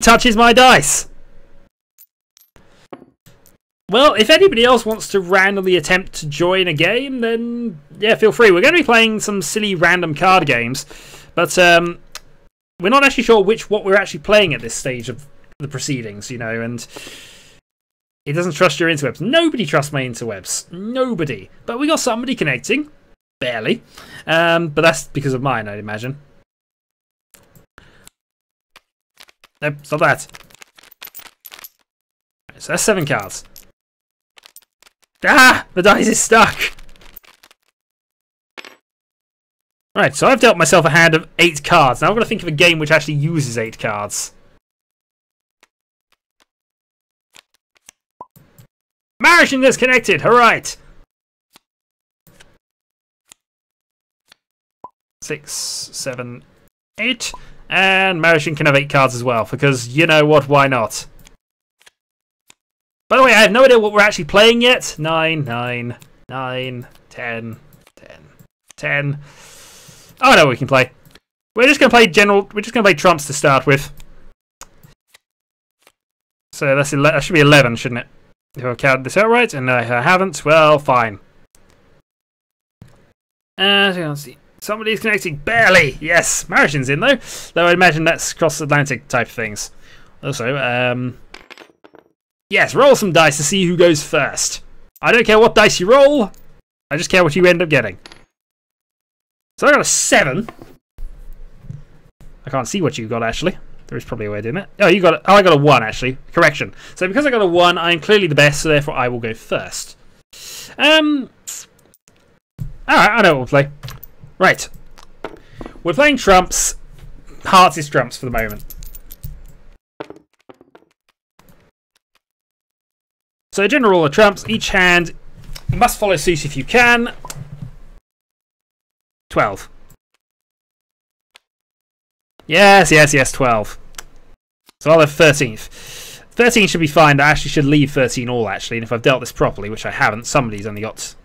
touches my dice? Well, if anybody else wants to randomly attempt to join a game, then yeah, feel free. We're going to be playing some silly random card games, but we're not actually sure what we're actually playing at this stage of the proceedings, you know, and it doesn't trust your interwebs. Nobody trusts my interwebs. Nobody. But we got somebody connecting. Barely. But that's because of mine, I'd imagine. Nope, stop that. Right, so that's 7 cards. Ah! The dice is stuck! Right, so I've dealt myself a hand of 8 cards. Now I've got to think of a game which actually uses 8 cards. Marishing is connected! Alright! 6, 7, 8. And Marishing can have 8 cards as well, because you know what, why not? By the way, I have no idea what we're actually playing yet. 9, 9, 9, 10, 10, 10. Oh, I know what we can play. We're just going to play we're just going to play trumps to start with. So that should be 11, shouldn't it? If I've counted this out right, and I haven't, well, fine. Let's see. Somebody's connecting. Barely! Yes! Marishing's in, though. Though I imagine that's cross-Atlantic type things. Also, yes, roll some dice to see who goes first. I don't care what dice you roll. I just care what you end up getting. So I got a 7. I can't see what you got, actually. There is probably a way of doing it. Oh, you got it. Oh, I got a 1, actually. Correction. So because I got a 1, I'm clearly the best, so therefore I will go first. Alright, I know what we'll play. Right. We're playing trumps. Hearts is trumps for the moment. So general rule of trumps, each hand, you must follow suit if you can. 12. Yes, yes, yes, 12. So I'll have 13th. 13 should be fine. I actually should leave 13 all, actually. And if I've dealt this properly, which I haven't, somebody's only got...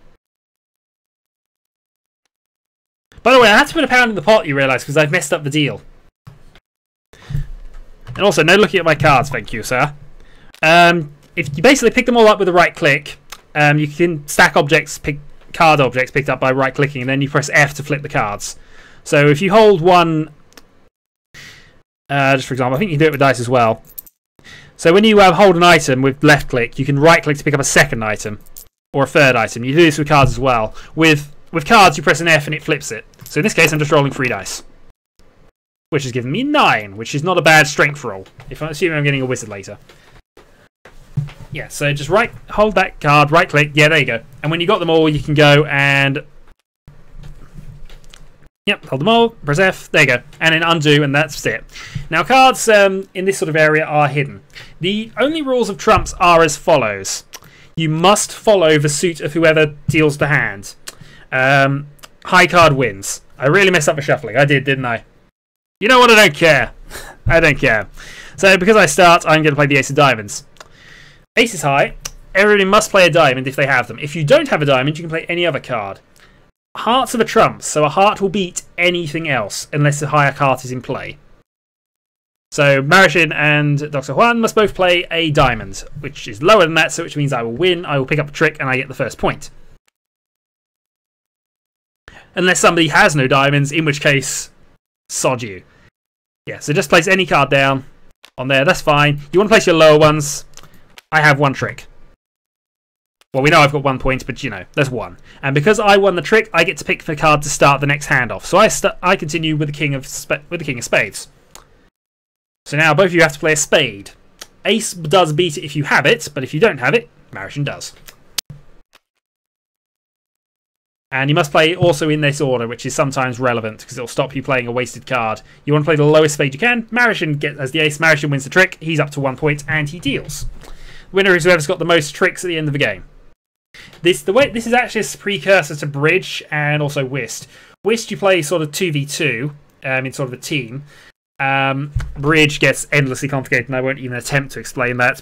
By the way, I had to put a pound in the pot, you realise, because I've messed up the deal. And also, no looking at my cards, thank you, sir. If you basically pick them all up with a right click, you can stack objects, card objects picked up by right clicking, and then you press F to flip the cards. So if you hold one, just for example, I think you can do it with dice as well. So when you hold an item with left click, you can right click to pick up a second item or a third item. You do this with cards as well. With cards, you press an F and it flips it. So in this case, I'm just rolling 3 dice, which has given me 9, which is not a bad strength roll. If I'm assuming I'm getting a wizard later. Yeah, so just hold that card, right click, yeah, there you go. And when you got them all, you can go and... Yep, hold them all, press F, there you go. And then undo, and that's it. Now, cards in this sort of area are hidden. The only rules of trumps are as follows. You must follow the suit of whoever deals the hand. High card wins. I really messed up the shuffling. I did, didn't I? You know what? I don't care. I don't care. So, because I start, I'm going to play the Ace of Diamonds. Ace is high. Everybody must play a diamond if they have them. If you don't have a diamond, you can play any other card. Hearts are the trumps, so a heart will beat anything else unless a higher card is in play. So Marichin and Dr. Juan must both play a diamond, which is lower than that, so which means I will win. I will pick up a trick and I get the first point. Unless somebody has no diamonds, in which case, sod you. Yeah, so just place any card down on there, that's fine. You want to place your lower ones. I have 1 trick. Well, we know I've got 1 point, but you know, there's 1. And because I won the trick, I get to pick the card to start the next hand off. So I continue with the King of Spades. So now both of you have to play a spade. Ace does beat it if you have it, but if you don't have it, Marichin does. And you must play also in this order, which is sometimes relevant because it'll stop you playing a wasted card. You want to play the lowest spade you can. Marichin as the ace. Marichin wins the trick. He's up to 1 point and he deals. The winner is whoever's got the most tricks at the end of the game. This is actually a precursor to bridge and also whist. Whist you play sort of 2v2 in sort of a team. Bridge gets endlessly complicated and I won't even attempt to explain that.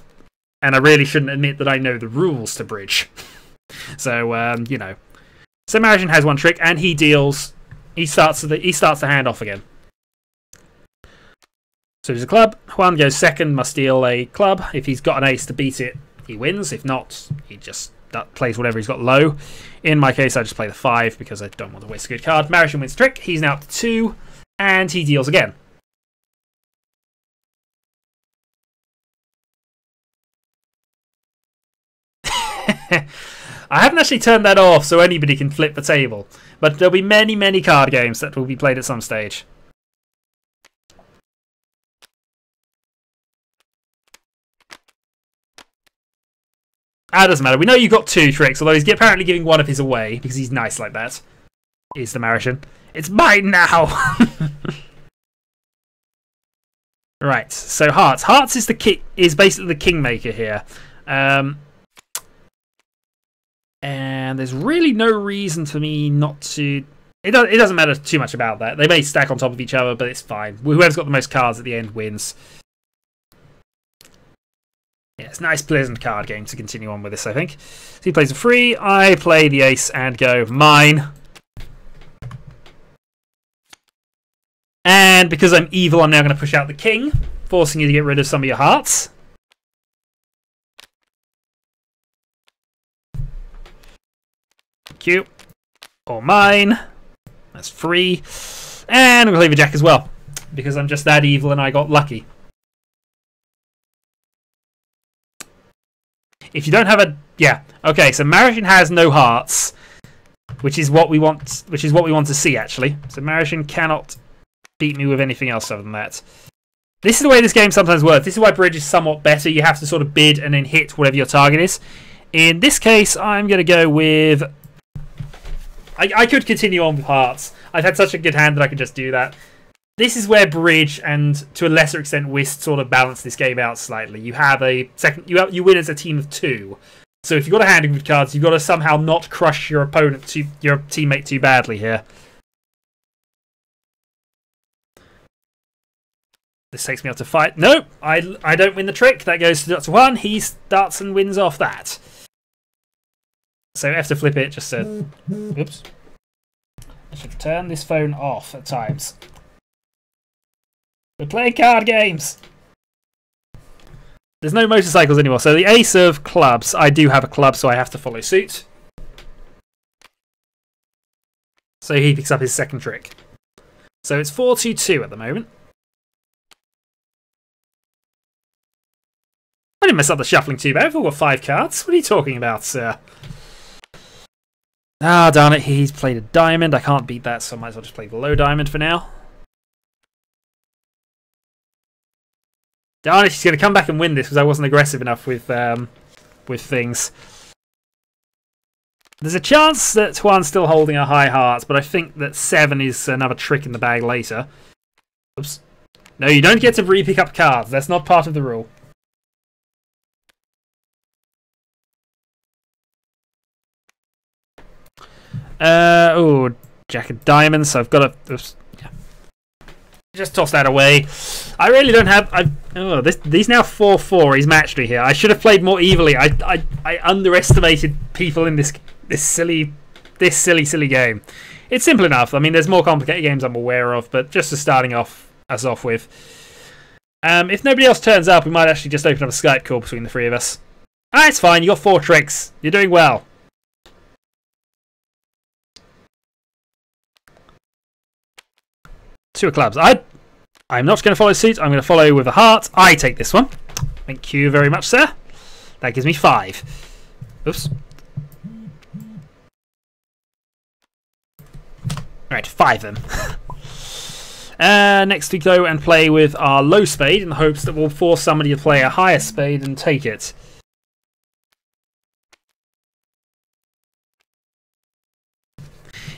And I really shouldn't admit that I know the rules to bridge. So, you know. So Marichin has 1 trick and he deals. He starts the hand off again. So there's a club. Juan goes second, must deal a club. If he's got an ace to beat it, he wins. If not, he just plays whatever he's got low. In my case, I just play the 5 because I don't want to waste a good card. Maritian wins trick. He's now up to 2, and he deals again. I haven't actually turned that off so anybody can flip the table. But there'll be many, many card games that will be played at some stage. Ah, doesn't matter. We know you've got 2 tricks, although he's apparently giving one of his away because he's nice like that. Is the Maritian. It's mine now! Right, so Hearts. Hearts is basically the kingmaker here. And there's really no reason for me not to... It doesn't matter too much about that. They may stack on top of each other, but it's fine. Whoever's got the most cards at the end wins. Yeah, it's a nice, pleasant card game to continue on with this, I think. So he plays a 3, I play the ace and go mine. And because I'm evil, I'm now going to push out the king, forcing you to get rid of some of your hearts. Thank you. Or mine. That's 3. And I'm going to leave a jack as well, because I'm just that evil and I got lucky. If you don't have a... Yeah. Okay, so Maritian has no hearts, which is what we want to see, actually. So Maritian cannot beat me with anything else other than that. This is the way this game sometimes works. This is why bridge is somewhat better. You have to sort of bid and then hit whatever your target is. In this case, I'm going to go with... I could continue on with hearts. I've had such a good hand that I could just do that. This is where bridge and, to a lesser extent, whist sort of balance this game out slightly. You have a second... You win as a team of 2. So if you've got a hand of good cards, you've got to somehow not crush your opponent, your teammate too badly here. This takes me up to 5. No, I don't win the trick. That goes to Dr. 1. He starts and wins off that. So I have to flip it just to... Oops. I should turn this phone off at times. We're playing card games. There's no motorcycles anymore. So the ace of clubs. I do have a club, so I have to follow suit. So he picks up his second trick. So it's 4-2-2 at the moment. I didn't mess up the shuffling too bad. I've all got 5 cards. What are you talking about, sir? Ah, darn it. He's played a diamond. I can't beat that, so I might as well just play the low diamond for now. Darn it, he's going to come back and win this because I wasn't aggressive enough with things. There's a chance that Juan's still holding a high heart, but I think that 7 is another trick in the bag later. Oops. No, you don't get to re-pick up cards. That's not part of the rule. Oh, jack of diamonds. So I've got to just toss that away. I really don't have. These now 4-4. He's matched me here. I should have played more evilly. I underestimated people in this silly game. It's simple enough. I mean, there's more complicated games I'm aware of, but just as starting off with. If nobody else turns up, we might actually just open up a Skype call between the 3 of us. Ah, it's fine. You got 4 tricks. You're doing well. Two of clubs. I'm not going to follow suit. I'm going to follow with a heart. I take this one. Thank you very much, sir. That gives me 5. Oops. Alright, 5 then. Next we go and play with our low spade in the hopes that we'll force somebody to play a higher spade and take it.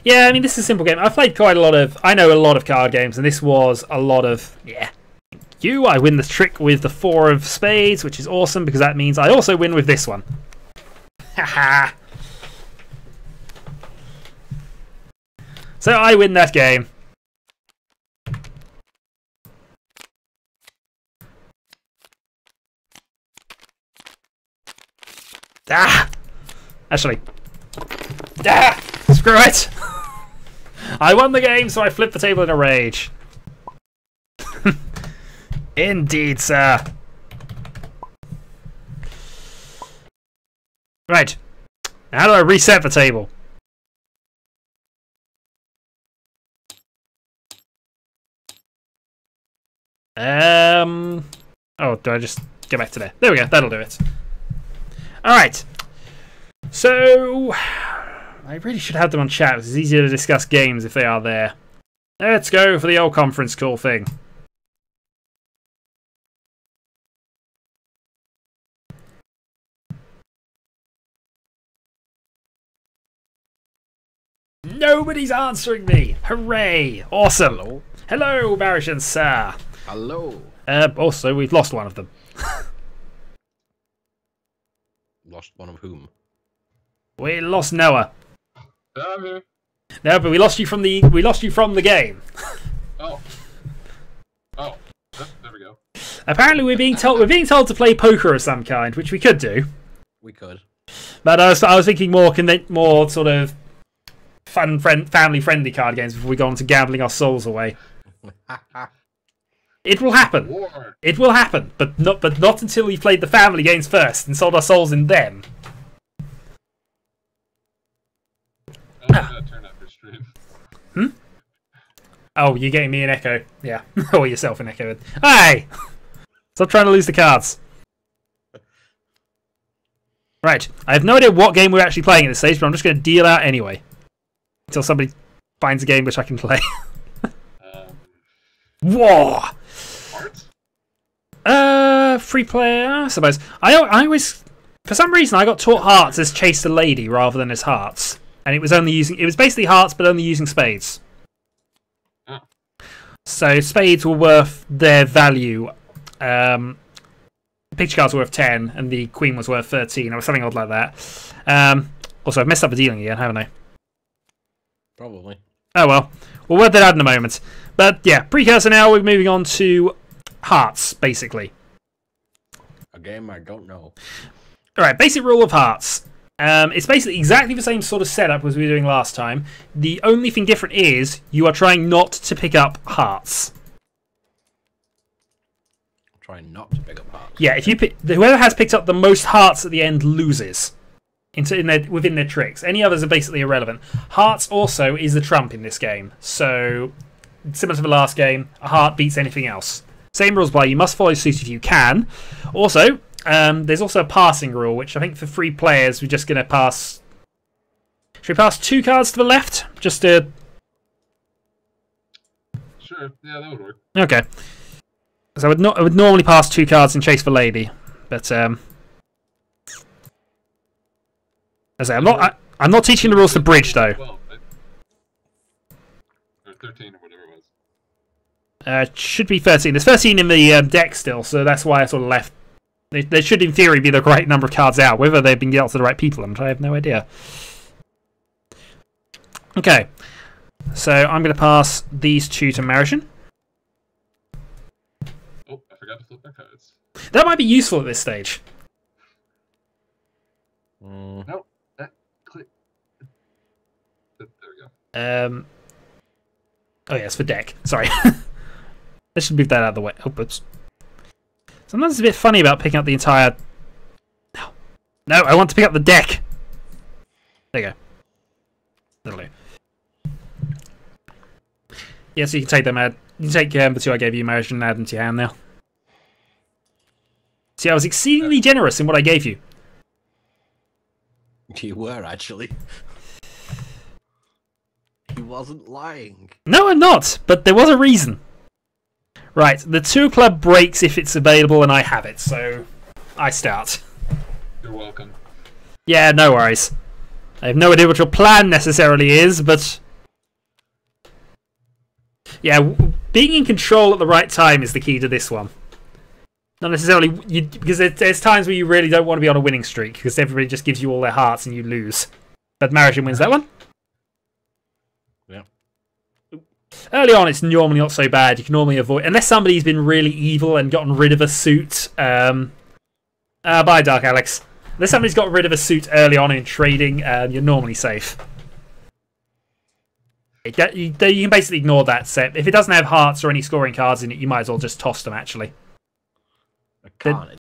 Yeah, I mean, this is a simple game. I've played quite a lot of... I know a lot of card games, and this was a lot of... Yeah. Thank you. I win the trick with the 4 of spades, which is awesome, because that means I also win with this one. Haha. So I win that game. Ah! Actually. Ah! Screw it! I won the game, so I flipped the table in a rage. Indeed, sir. Right. Now how do I reset the table? Oh, do I just go back to there? There we go. That'll do it. All right. So I really should have them on chat. It's easier to discuss games if they are there. Let's go for the old conference call thing. Nobody's answering me. Hooray. Awesome. Hello. Hello, Barish and Sir. Hello. Also, we've lost one of them. Lost one of whom? We lost Noah. I'm here. No, but we lost you from the game. Oh. Oh. There we go. Apparently, we're being told to play poker of some kind, which we could do. We could. But I was thinking more sort of fun, family friendly card games before we go on to gambling our souls away. It will happen. War. It will happen, but not until we've played the family games first and sold our souls in them. I'm gonna turn up your stream. Hmm? Oh, you're getting me an echo. Yeah. Or yourself an echo. Hey! Stop trying to lose the cards. Right. I have no idea what game we're actually playing at this stage, but I'm just going to deal out anyway. Until somebody finds a game which I can play. War! Hearts? Free player, I suppose. I always, for some reason, I got taught hearts as chase the lady rather than as hearts, and it was basically hearts, but only using spades. Oh. So spades were worth their value. The picture cards were worth 10, and the queen was worth 13, or something odd like that. Also, I've messed up the dealing again, haven't I? Probably. Oh well, we'll work that out in a moment. But yeah, precursor now, we're moving on to hearts, basically. A game I don't know. Alright, basic rule of hearts. It's basically exactly the same sort of setup as we were doing last time. The only thing different is you are trying not to pick up hearts. Trying not to pick up hearts. Yeah, if you whoever has picked up the most hearts at the end loses. Within their tricks. Any others are basically irrelevant. Hearts also is the trump in this game. So, similar to the last game, a heart beats anything else. Same rules apply. You must follow suit if you can. Also, there's also a passing rule, which I think for 3 players, we're just going to pass... Should we pass 2 cards to the left? Just to... Sure. Yeah, that would work. Okay. So I would normally pass 2 cards and chase the lady. But, as I say, I'm not teaching the rules to bridge, though. 12, right? Or 13 or whatever it was. It should be 13. There's 13 in the deck still, so that's why I sort of left. There should, in theory, be the right number of cards out. Whether they've been dealt to the right people, I have no idea. Okay. So I'm going to pass these 2 to Marishan. Oh, I forgot to flip my cards. That might be useful at this stage. No. Click. There we go. Oh yeah, it's for deck. Sorry. I should move that out of the way. Oh, oops. Sometimes it's a bit funny about picking up the entire... No, I want to pick up the deck. There you go. That'll do. Yeah, so you can take them out. You can take the 2 I gave you, Marriage, and add them to your hand now. See, I was exceedingly generous in what I gave you. You were, actually. He wasn't lying. No, I'm not, but there was a reason. Right, the 2 club breaks if it's available and I have it, so I start. You're welcome. Yeah, no worries. I have no idea what your plan necessarily is, but... Yeah, being in control at the right time is the key to this one. Not necessarily... because there's times where you really don't want to be on a winning streak, because everybody just gives you all their hearts and you lose. But Marishan wins that one. Yeah. Early on, it's normally not so bad. You can normally avoid... Unless somebody's been really evil and gotten rid of a suit. Bye, Dark Alex. Unless somebody's got rid of a suit early on in trading, you're normally safe. You can basically ignore that set. If it doesn't have hearts or any scoring cards in it, you might as well just toss them, actually. can't.